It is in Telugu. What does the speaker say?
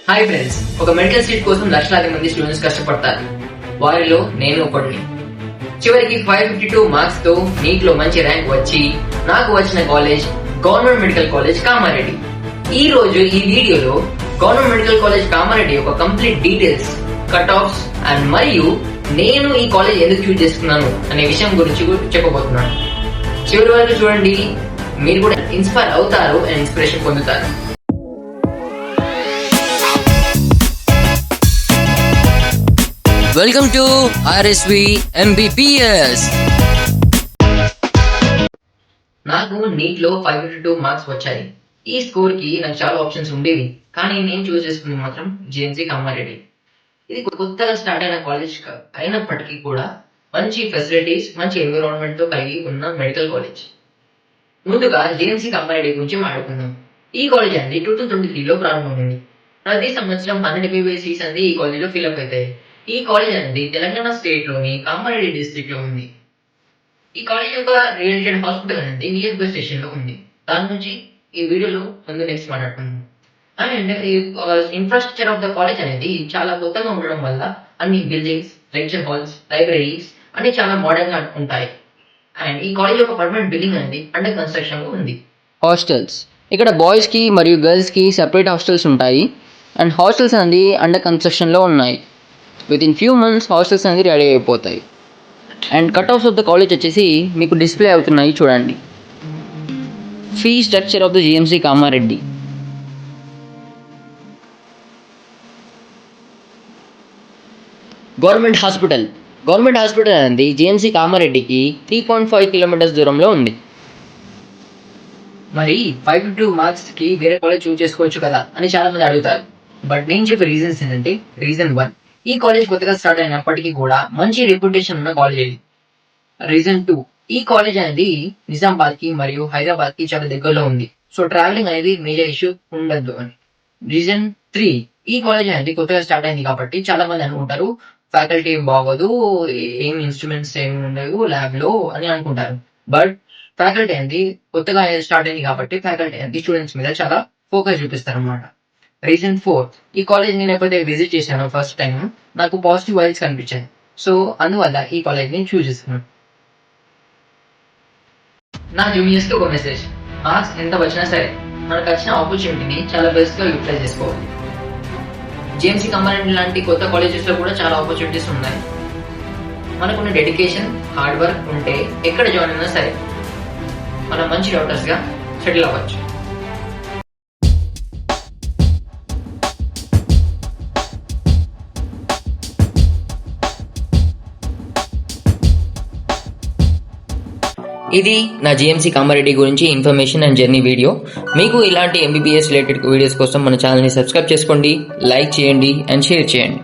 హాయ్ ఫ్రెండ్స్, ఒక మెడికల్ సీట్ కోసం లక్షలాది మంది స్టూడెంట్స్ కష్టపడతారు. వారిలో నేను ఒకడిని. చివరికి 552 మార్క్స్ తో నీట్ లో మంచి ర్యాంక్ వచ్చి నాకు వచ్చిన college government medical college Kamareddy. ఈ రోజు ఈ వీడియోలో గవర్నమెంట్ మెడికల్ కాలేజ్ కామారెడ్డి యొక్క complete details, cut offs and మరియు నేను ఈ కాలేజ్ ఎందుకు చూస్ చేసుకున్నాను అనే విషయం గురించి చెప్పబోతున్నాను. చివరి వరకు చూడండి, మీరు కూడా ఇన్స్పైర్ అవుతారు అండ్ ఇన్స్పిరేషన్ పొందుతారు. Welcome to RSV MBBS. నాకు నీట్ లో 552 మార్క్స్ వచ్చాయి. ఈ స్కోర్ కి నాకు చాలా ఆప్షన్స్ ఉండేవి, కానీ నేను చూస్ చేసుకుంది మాత్రం JNC కామారెడ్డి. ఇది కొత్తగా స్టార్ట్ అయిన కాలేజ్ అయినప్పటికీ కూడా మంచి ఫెసిలిటీస్, మంచి ఎన్విరాన్మెంట్ తో కలిగి ఉన్న మెడికల్ కాలేజ్. ముందుగా JNC కామారెడ్డి గురించి మాట్లాడుకుందాం. ఈ కాలేజ్ అనేది 2023 లో ప్రారంభమైంది. ప్రతి సంవత్సరం 12 MBBS సీట్స్ అనేది ఈ కాలేజ్ లో ఫిల్అప్ అవుతాయి. ఈ కాలేజ్ అనేది తెలంగాణ స్టేట్ లోని కామారెడ్డి డిస్ట్రిక్ట్ లో ఉంది. ఈ కాలేజ్ యొక్క రిలేటెడ్ హాస్పిటల్ అనేది నియర్ బై స్టేషన్ లో ఉంది. దాని నుంచి ఈ వీడియోలో ముందు నెక్స్ట్ మాట్లాడుకుందాం. అండ్ ఈ ఇన్ఫ్రాస్ట్రక్చర్ ఆఫ్ ద కాలేజ్ అనేది చాలా కొత్తగా ఉండడం వల్ల అన్ని బిల్డింగ్స్, లెక్చర్ హాల్స్, లైబ్రరీస్ అన్ని చాలా మోడర్న్ గా ఉంటాయి. అండ్ ఈ కాలేజ్ యొక్క పర్మనెంట్ బిల్డింగ్ అనేది అండర్ కన్స్ట్రక్షన్ లో ఉంది. హాస్టల్స్, ఇక్కడ బాయ్స్కి మరియు గర్ల్స్కి సెపరేట్ హాస్టల్స్ ఉంటాయి. అండ్ హాస్టల్స్ అనేది అండర్ కన్స్ట్రక్షన్లో ఉన్నాయి. With in few months hostels అనేది రెడీ అయిపోతాయి. And cut offs of the college వచ్చేసి మీకు డిస్ప్లే అవుతున్నాయి, చూడండి. Fee structure of the JNC Kamareddy. Government hospital అనేది JNC కామారెడ్డికి 3.5 కిలోమీటర్స్ దూరంలో ఉంది. మరి 552 మార్క్స్ కి వేరే కాలేజ్ చూస్ చేసుకోవచ్చు కదా అని చాలా మంది అడుగుతారు. బట్ నేను చెప్పే రీజన్స్ ఏంటంటే, రీజన్ 1, ఈ కాలేజ్ కొత్తగా స్టార్ట్ అయినప్పటికీ కూడా మంచి రెప్యుటేషన్ ఉన్న కాలేజ్ ఇది. రీజన్ 2, ఈ కాలేజ్ అనేది నిజామాబాద్ కి మరియు హైదరాబాద్ కి చాలా దగ్గరలో ఉంది. సో ట్రావెలింగ్ అనేది మేజర్ ఇష్యూ ఉండదు అని. రీజన్ 3, ఈ కాలేజ్ అనేది కొత్తగా స్టార్ట్ అయింది కాబట్టి చాలా మంది అనుకుంటారు ఫ్యాకల్టీ ఏం బాగోదు, ఏం ఇన్స్ట్రుమెంట్స్ ఏమి ఉండవు ల్యాబ్ లో అని అనుకుంటారు. బట్ ఫ్యాకల్టీ అనేది కొత్తగా స్టార్ట్ అయింది కాబట్టి ఫ్యాకల్టీ అనేది స్టూడెంట్స్ మీద చాలా ఫోకస్ చూపిస్తారు అన్నమాట. రీజన్ 4, ఈ కాలేజ్ నేను ఎప్పుడైతే విజిట్ చేశాను ఫస్ట్ టైం, నాకు పాజిటివ్ వైబ్స్ కనిపించాయి. సో అందువల్ల ఈ కాలేజ్ ని చూస్ చేసుకున్నాను. నా జూనియర్స్ కి ఒక మెసేజ్: మార్క్స్ ఎంత వచ్చినా సరే మనకు వచ్చిన ఆపర్చునిటీని చాలా బెస్ట్ గా యూటిలైజ్ చేసుకోవాలి. JNC కామారెడ్డి లాంటి కొత్త కాలేజెస్ లో కూడా చాలా ఆపర్చునిటీస్ ఉన్నాయి. మనకున్న డెడికేషన్, హార్డ్ వర్క్ ఉంటే ఎక్కడ జాయిన్ అయినా సరే మనం మంచి డాక్టర్స్ గా సెటిల్ అవ్వచ్చు. ఇది నా JNC కామారెడ్డి గురించి ఇన్ఫర్మేషన్ అండ్ జర్నీ వీడియో. మీకు ఇలాంటి MBBS రిలేటెడ్ వీడియోస్ కోసం మన ఛానల్ని సబ్స్క్రైబ్ చేసుకోండి, లైక్ చేయండి అండ్ షేర్ చేయండి.